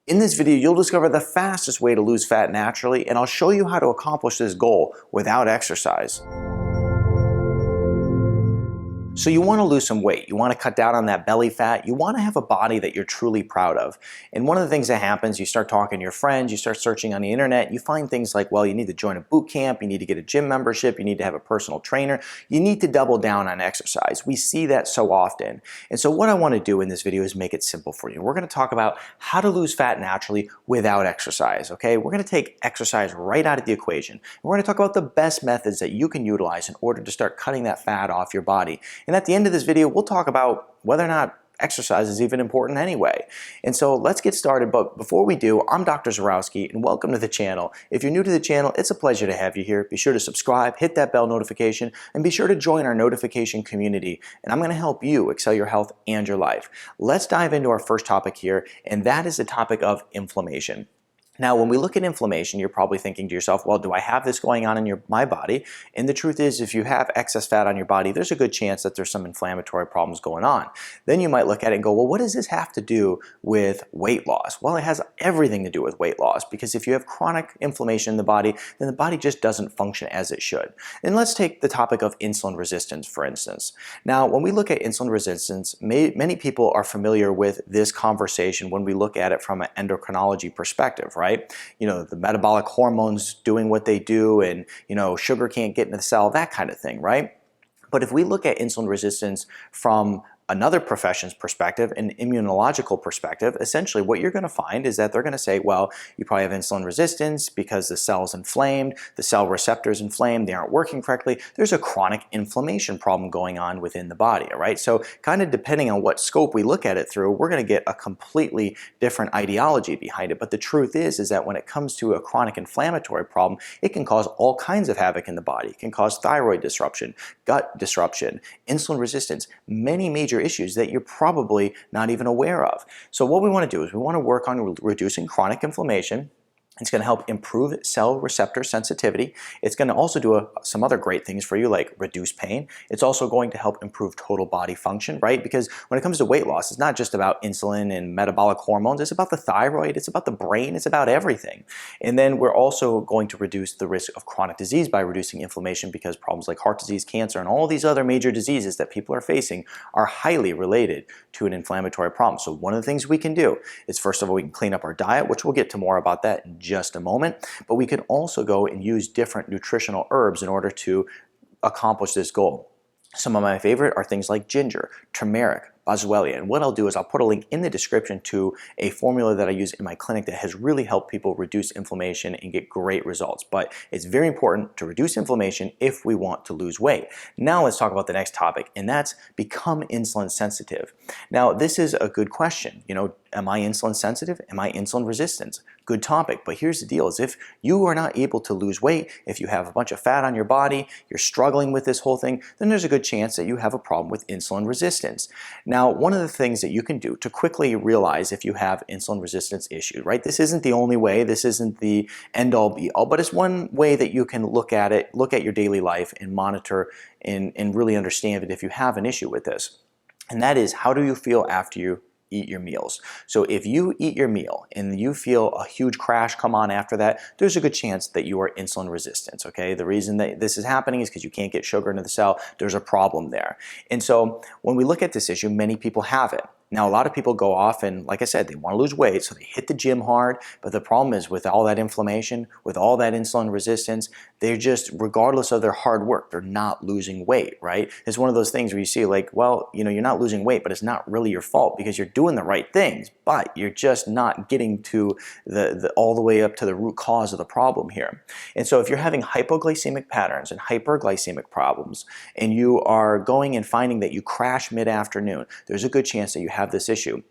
In this video, you'll discover the fastest way to lose fat naturally, and I'll show you how to accomplish this goal without exercise. So you want to lose some weight, you want to cut down on that belly fat, you want to have a body that you're truly proud of. And one of the things that happens, you start talking to your friends, you start searching on the internet, you find things like, well, you need to join a boot camp, you need to get a gym membership, you need to have a personal trainer, you need to double down on exercise. We see that so often. And so what I want to do in this video is make it simple for you. We're going to talk about how to lose fat naturally without exercise, okay? We're going to take exercise right out of the equation. And we're going to talk about the best methods that you can utilize in order to start cutting that fat off your body. And at the end of this video, we'll talk about whether or not exercise is even important anyway. And so let's get started. But before we do, I'm Dr. Zarowski and welcome to the channel. If you're new to the channel, it's a pleasure to have you here. Be sure to subscribe, hit that bell notification, and be sure to join our notification community. And I'm going to help you excel your health and your life. Let's dive into our first topic here, and that is the topic of inflammation. Now, when we look at inflammation, you're probably thinking to yourself, well, do I have this going on in my body? And the truth is, if you have excess fat on your body, there's a good chance that there's some inflammatory problems going on. Then you might look at it and go, well, what does this have to do with weight loss? Well, it has everything to do with weight loss, because if you have chronic inflammation in the body, then the body just doesn't function as it should. And let's take the topic of insulin resistance, for instance. Now, when we look at insulin resistance, many people are familiar with this conversation when we look at it from an endocrinology perspective, right? You know, the metabolic hormones doing what they do, and, you know, sugar can't get into the cell, that kind of thing, right? But if we look at insulin resistance from another profession's perspective, an immunological perspective, essentially what you're going to find is that they're going to say, well, you probably have insulin resistance because the cell's inflamed, the cell receptor's inflamed, they aren't working correctly. There's a chronic inflammation problem going on within the body, all right? So kind of depending on what scope we look at it through, we're going to get a completely different ideology behind it. But the truth is that when it comes to a chronic inflammatory problem, it can cause all kinds of havoc in the body. It can cause thyroid disruption, gut disruption, insulin resistance, many major issues that you're probably not even aware of. So what we want to do is we want to work on reducing chronic inflammation. It's going to help improve cell receptor sensitivity. It's going to also do some other great things for you, like reduce pain. It's also going to help improve total body function, right? Because when it comes to weight loss, it's not just about insulin and metabolic hormones. It's about the thyroid. It's about the brain. It's about everything. And then we're also going to reduce the risk of chronic disease by reducing inflammation, because problems like heart disease, cancer, and all these other major diseases that people are facing are highly related to an inflammatory problem. So one of the things we can do is, first of all, we can clean up our diet, which we'll get to more about that in just a moment, but we can also go and use different nutritional herbs in order to accomplish this goal. Some of my favorite are things like ginger, turmeric, boswellia. And what I'll do is I'll put a link in the description to a formula that I use in my clinic that has really helped people reduce inflammation and get great results. But it's very important to reduce inflammation if we want to lose weight. Now let's talk about the next topic, and that's become insulin sensitive. Now this is a good question. You know, am I insulin sensitive? Am I insulin resistant? Good topic, but here's the deal, is if you are not able to lose weight, if you have a bunch of fat on your body, you're struggling with this whole thing, then there's a good chance that you have a problem with insulin resistance. Now, one of the things that you can do to quickly realize if you have insulin resistance issues, right? This isn't the only way, this isn't the end-all be-all, but it's one way that you can look at it, look at your daily life and monitor and really understand it if you have an issue with this. And that is, how do you feel after you eat your meals? So if you eat your meal and you feel a huge crash come on after that, there's a good chance that you are insulin resistant, okay? The reason that this is happening is because you can't get sugar into the cell. There's a problem there. And so when we look at this issue, many people have it. Now, a lot of people go off and, like I said, they want to lose weight, so they hit the gym hard, but the problem is with all that inflammation, with all that insulin resistance, they're just, regardless of their hard work, they're not losing weight, right? It's one of those things where you see, like, well, you know, you're not losing weight, but it's not really your fault because you're doing the right things, but you're just not getting to all the way up to the root cause of the problem here. And so if you're having hypoglycemic patterns and hyperglycemic problems, and you are going and finding that you crash mid-afternoon, there's a good chance that you have this issue.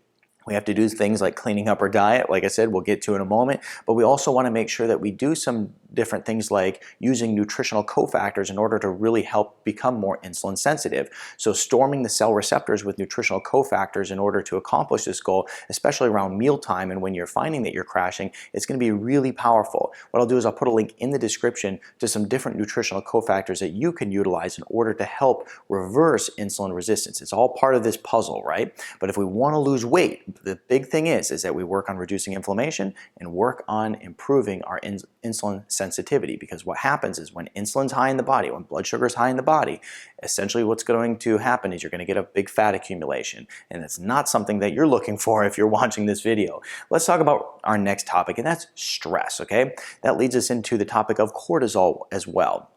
We have to do things like cleaning up our diet, like I said, we'll get to in a moment, but we also want to make sure that we do some different things like using nutritional cofactors in order to really help become more insulin sensitive. So storming the cell receptors with nutritional cofactors in order to accomplish this goal, especially around mealtime and when you're finding that you're crashing, it's going to be really powerful. What I'll do is I'll put a link in the description to some different nutritional cofactors that you can utilize in order to help reverse insulin resistance. It's all part of this puzzle, right? But if we want to lose weight, the big thing is that we work on reducing inflammation and work on improving our insulin sensitivity, because what happens is when insulin's high in the body, when blood sugar is high in the body, essentially what's going to happen is you're going to get a big fat accumulation, and it's not something that you're looking for if you're watching this video. Let's talk about our next topic, and that's stress, okay? That leads us into the topic of cortisol as well.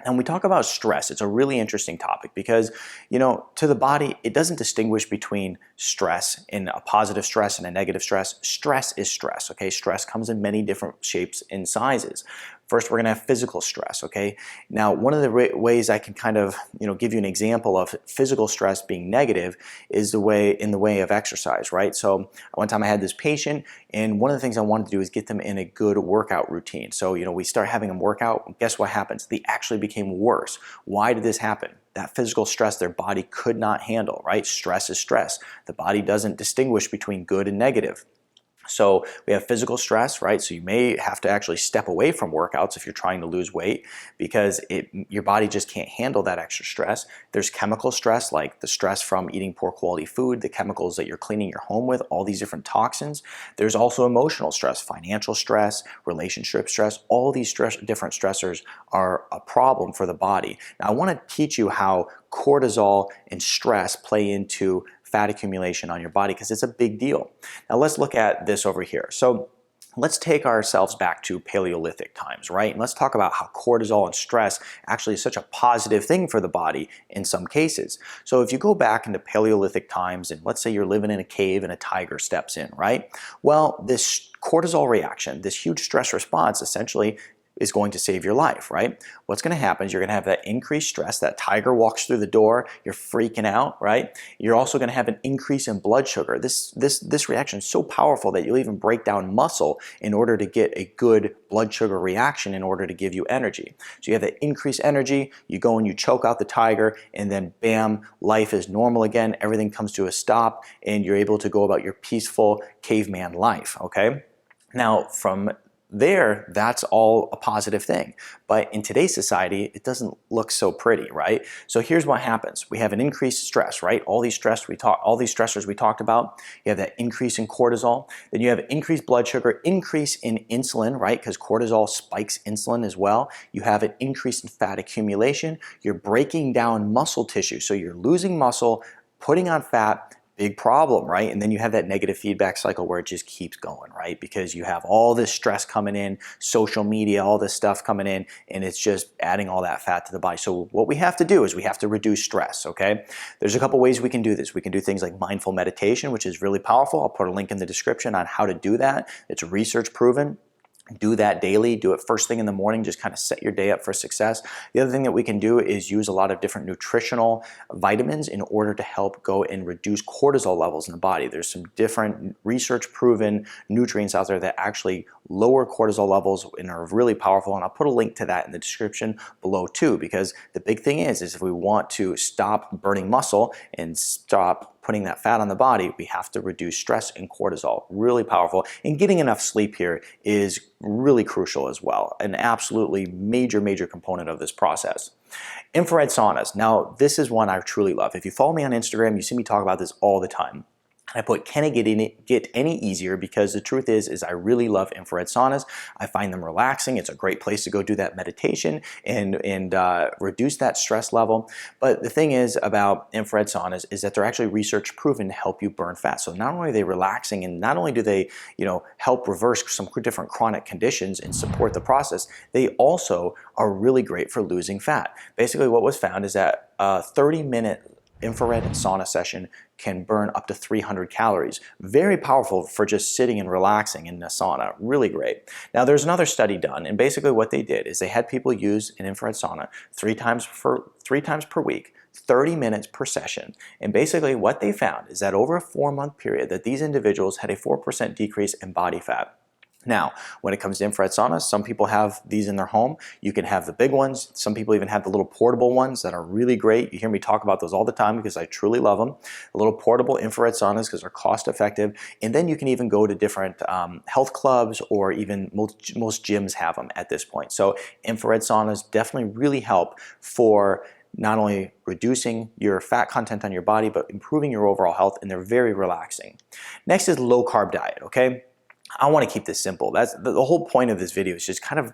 And when we talk about stress, it's a really interesting topic because, to the body, it doesn't distinguish between stress and a positive stress and a negative stress. Stress is stress, okay? Stress comes in many different shapes and sizes. First, we're going to have physical stress, okay? Now, one of the ways I can kind of, give you an example of physical stress being negative is in the way of exercise, right? So one time I had this patient, and one of the things I wanted to do is get them in a good workout routine. So, we start having them work out. Guess what happens? They actually became worse. Why did this happen? That physical stress their body could not handle, right? Stress is stress. The body doesn't distinguish between good and negative. So we have physical stress, right? So you may have to actually step away from workouts if you're trying to lose weight because your body just can't handle that extra stress. There's chemical stress, like the stress from eating poor quality food, the chemicals that you're cleaning your home with, all these different toxins. There's also emotional stress, financial stress, relationship stress. All these different stressors are a problem for the body. Now I want to teach you how cortisol and stress play into fat accumulation on your body because it's a big deal. Now let's look at this over here. So let's take ourselves back to Paleolithic times, right? And let's talk about how cortisol and stress actually is such a positive thing for the body in some cases. So if you go back into Paleolithic times and let's say you're living in a cave and a tiger steps in, right? Well, this cortisol reaction, this huge stress response essentially is going to save your life, right? What's going to happen is you're going to have that increased stress. That tiger walks through the door, you're freaking out, right? You're also going to have an increase in blood sugar. This reaction is so powerful that you'll even break down muscle in order to get a good blood sugar reaction in order to give you energy. So you have that increased energy, you go and you choke out the tiger, and then bam, life is normal again. Everything comes to a stop, and you're able to go about your peaceful caveman life, okay? Now, from there, that's all a positive thing. But in today's society, it doesn't look so pretty, right? So here's what happens. We have an increased stress, right? All these stressors we talked about. You have that increase in cortisol. Then you have increased blood sugar, increase in insulin, right? Because cortisol spikes insulin as well. You have an increase in fat accumulation. You're breaking down muscle tissue. So you're losing muscle, putting on fat. Big problem, right? And then you have that negative feedback cycle where it just keeps going, right? Because you have all this stress coming in, social media, all this stuff coming in, and it's just adding all that fat to the body. So what we have to do is we have to reduce stress, okay? There's a couple ways we can do this. We can do things like mindful meditation, which is really powerful. I'll put a link in the description on how to do that. It's research proven. Do that daily. Do it first thing in the morning. Just kind of set your day up for success. The other thing that we can do is use a lot of different nutritional vitamins in order to help go and reduce cortisol levels in the body. There's some different research proven nutrients out there that actually lower cortisol levels and are really powerful. And I'll put a link to that in the description below too, because the big thing is if we want to stop burning muscle and stop putting that fat on the body, we have to reduce stress and cortisol. Really powerful. And getting enough sleep here is really crucial as well. An absolutely major component of this process. Infrared saunas. Now, this is one I truly love. If you follow me on Instagram, you see me talk about this all the time. I put, can it get any easier? Because the truth is I really love infrared saunas. I find them relaxing. It's a great place to go do that meditation and reduce that stress level. But the thing is about infrared saunas is that they're actually research proven to help you burn fat. So not only are they relaxing and not only do they, help reverse some different chronic conditions and support the process, they also are really great for losing fat. Basically what was found is that a 30-minute infrared sauna session can burn up to 300 calories. Very powerful for just sitting and relaxing in a sauna. Really great. Now there's another study done, and basically what they did is they had people use an infrared sauna three times per week, 30 minutes per session. And basically what they found is that over a 4-month period that these individuals had a 4% decrease in body fat. Now, when it comes to infrared saunas, some people have these in their home. You can have the big ones. Some people even have the little portable ones that are really great. You hear me talk about those all the time because I truly love them. The little portable infrared saunas because they're cost effective. And then you can even go to different health clubs, or even most gyms have them at this point. So infrared saunas definitely really help for not only reducing your fat content on your body, but improving your overall health, and they're very relaxing. Next is low carb diet, okay? I want to keep this simple. That's the whole point of this video, is just kind of,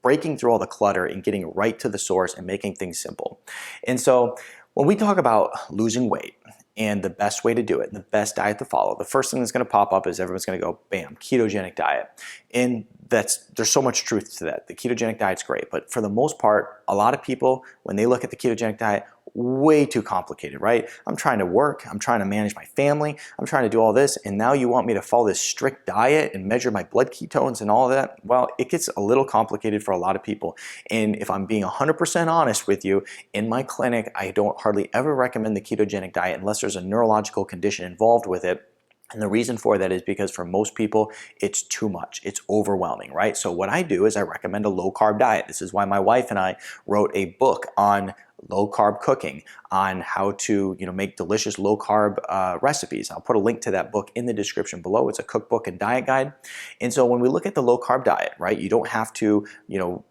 breaking through all the clutter and getting right to the source and making things simple. And so when we talk about losing weight and the best way to do it, and the best diet to follow, the first thing that's going to pop up is everyone's going to go, bam, ketogenic diet. And there's so much truth to that. The ketogenic diet's great, but for the most part, a lot of people, when they look at the ketogenic diet, way too complicated, right? I'm trying to work, I'm trying to manage my family, I'm trying to do all this, and now you want me to follow this strict diet and measure my blood ketones and all of that? Well, it gets a little complicated for a lot of people. And if I'm being 100% honest with you, in my clinic, I don't hardly ever recommend the ketogenic diet unless there's a neurological condition involved with it. And the reason for that is because for most people, it's too much. It's overwhelming, right? So what I do is I recommend a low carb diet. This is why my wife and I wrote a book on low carb cooking, on how to make delicious low carb recipes. I'll put a link to that book in the description below. It's a cookbook and diet guide. And so when we look at the low carb diet, right, you don't have to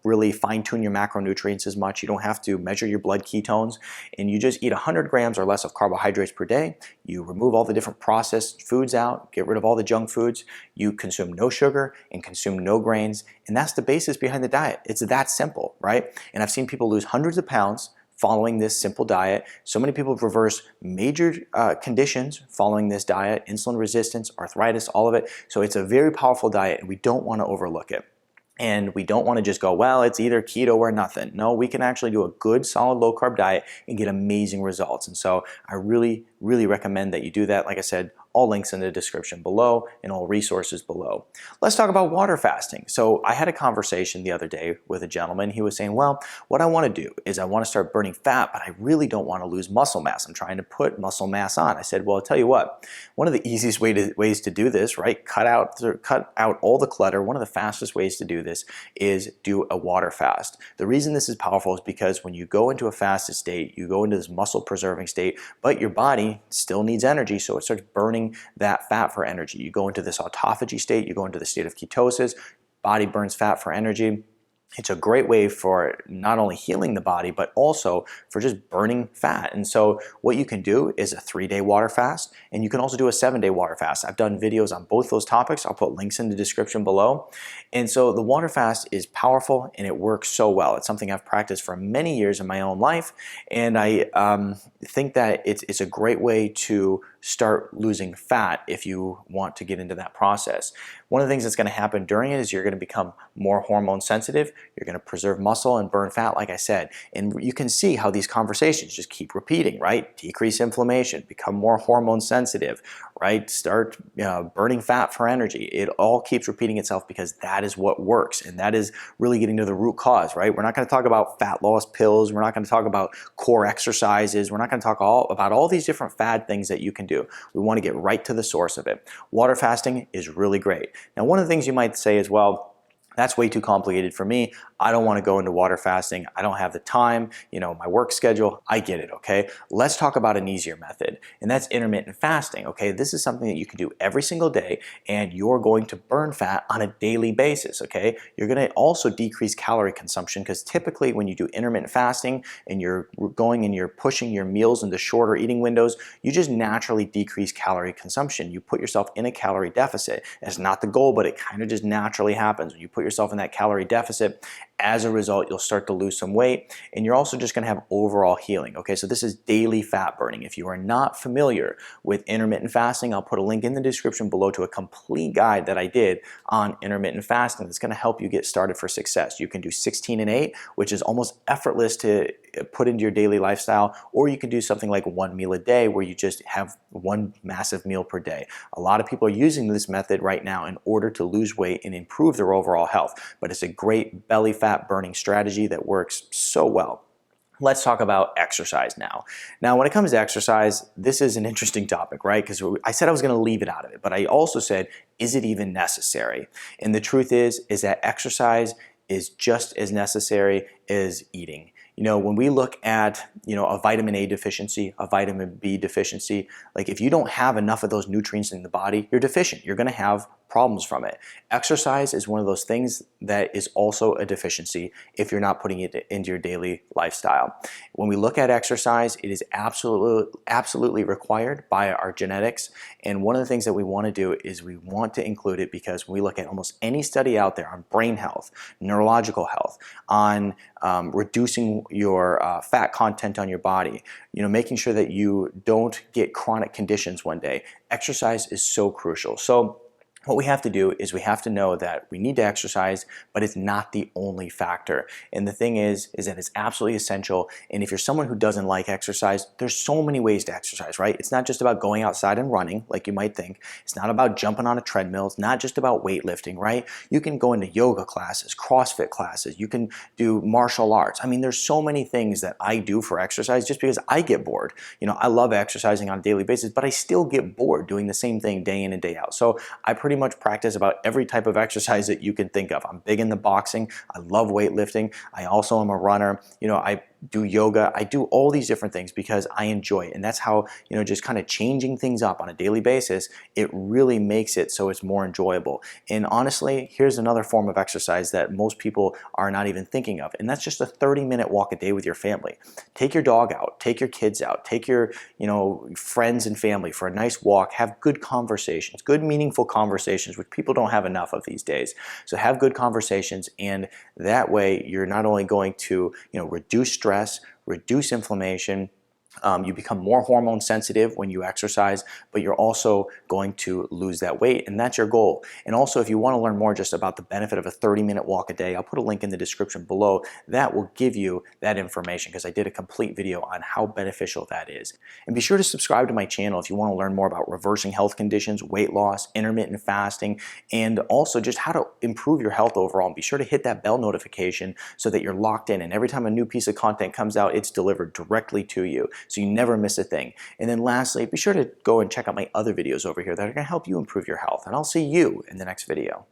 really fine tune your macronutrients as much. You don't have to measure your blood ketones, and you just eat 100 grams or less of carbohydrates per day. You remove all the different processed foods out, get rid of all the junk foods. You consume no sugar and consume no grains, and that's the basis behind the diet. It's that simple, right? And I've seen people lose hundreds of pounds following this simple diet. So many people have reversed major conditions following this diet: insulin resistance, arthritis, all of it. So it's a very powerful diet, and we don't want to overlook it. And we don't want to just go, well, it's either keto or nothing. No, we can actually do a good, solid low carb diet and get amazing results. And so I really, really recommend that you do that. Like I said, all links in the description below and all resources below. Let's talk about water fasting. So I had a conversation the other day with a gentleman. He was saying, well, what I want to do is I want to start burning fat, but I really don't want to lose muscle mass. I'm trying to put muscle mass on. I said, well, I'll tell you what, one of the easiest ways to do this, right? Cut out all the clutter. One of the fastest ways to do this is do a water fast. The reason this is powerful is because when you go into a fasted state, you go into this muscle preserving state, but your body still needs energy, so it starts burning that fat for energy. You go into this autophagy state, you go into the state of ketosis, body burns fat for energy. It's a great way for not only healing the body, but also for just burning fat. And so what you can do is a 3-day water fast, and you can also do a 7-day water fast. I've done videos on both those topics. I'll put links in the description below. And so the water fast is powerful, and it works so well. It's something I've practiced for many years in my own life, and I think that it's a great way to start losing fat if you want to get into that process. One of the things that's going to happen during it is you're going to become more hormone sensitive. You're going to preserve muscle and burn fat, like I said. And you can see how these conversations just keep repeating, right? Decrease inflammation, become more hormone sensitive, right? Start burning fat for energy. It all keeps repeating itself because that is what works. And that is really getting to the root cause, right? We're not going to talk about fat loss pills. We're not going to talk about core exercises. We're not going to talk about all these different fad things that you can do. We want to get right to the source of it. Water fasting is really great. Now, one of the things you might say is, well, that's way too complicated for me. I don't want to go into water fasting. I don't have the time, my work schedule. I get it, okay? Let's talk about an easier method, and that's intermittent fasting, okay? This is something that you can do every single day, and you're going to burn fat on a daily basis, okay? You're going to also decrease calorie consumption, because typically when you do intermittent fasting and you're going and you're pushing your meals into shorter eating windows, you just naturally decrease calorie consumption. You put yourself in a calorie deficit. It's not the goal, but it kind of just naturally happens. When you put yourself in that calorie deficit, as a result, you'll start to lose some weight, and you're also just going to have overall healing. Okay, so this is daily fat burning. If you are not familiar with intermittent fasting, I'll put a link in the description below to a complete guide that I did on intermittent fasting that's going to help you get started for success. You can do 16 and 8, which is almost effortless to put into your daily lifestyle, or you can do something like 1 meal a day where you just have one massive meal per day. A lot of people are using this method right now in order to lose weight and improve their overall health, but it's a great belly fat burning strategy that works so well. Let's talk about exercise now. Now, when it comes to exercise, this is an interesting topic, right? Because I said I was going to leave it out of it, but I also said, is it even necessary? And the truth is that exercise is just as necessary as eating. You know, when we look at, a vitamin A deficiency, a vitamin B deficiency, like if you don't have enough of those nutrients in the body, you're deficient. You're going to have problems from it. Exercise is one of those things that is also a deficiency if you're not putting it into your daily lifestyle. When we look at exercise, it is absolutely required by our genetics. And one of the things that we want to do is we want to include it because when we look at almost any study out there on brain health, neurological health, on reducing your fat content on your body, making sure that you don't get chronic conditions one day, exercise is so crucial. So what we have to do is we have to know that we need to exercise, but it's not the only factor. And the thing is that it's absolutely essential. And if you're someone who doesn't like exercise, there's so many ways to exercise, right? It's not just about going outside and running, like you might think. It's not about jumping on a treadmill. It's not just about weightlifting, right? You can go into yoga classes, CrossFit classes. You can do martial arts. I mean, there's so many things that I do for exercise just because I get bored. I love exercising on a daily basis, but I still get bored doing the same thing day in and day out. So I pretty much practice about every type of exercise that you can think of. I'm big into boxing. I love weightlifting. I also am a runner. I do yoga. I do all these different things because I enjoy it. And that's how, just kind of changing things up on a daily basis, it really makes it so it's more enjoyable. And honestly, here's another form of exercise that most people are not even thinking of. And that's just a 30-minute walk a day with your family. Take your dog out, take your kids out, take your, friends and family for a nice walk, have good conversations, good meaningful conversations, which people don't have enough of these days. So have good conversations, and that way you're not only going to, reduce stress, reduce inflammation, you become more hormone sensitive when you exercise, but you're also going to lose that weight, and that's your goal. And also, if you want to learn more just about the benefit of a 30-minute walk a day, I'll put a link in the description below that will give you that information because I did a complete video on how beneficial that is. And be sure to subscribe to my channel if you want to learn more about reversing health conditions, weight loss, intermittent fasting, and also just how to improve your health overall. And be sure to hit that bell notification so that you're locked in, and every time a new piece of content comes out, it's delivered directly to you, so you never miss a thing. And then lastly, be sure to go and check out my other videos over here that are going to help you improve your health. And I'll see you in the next video.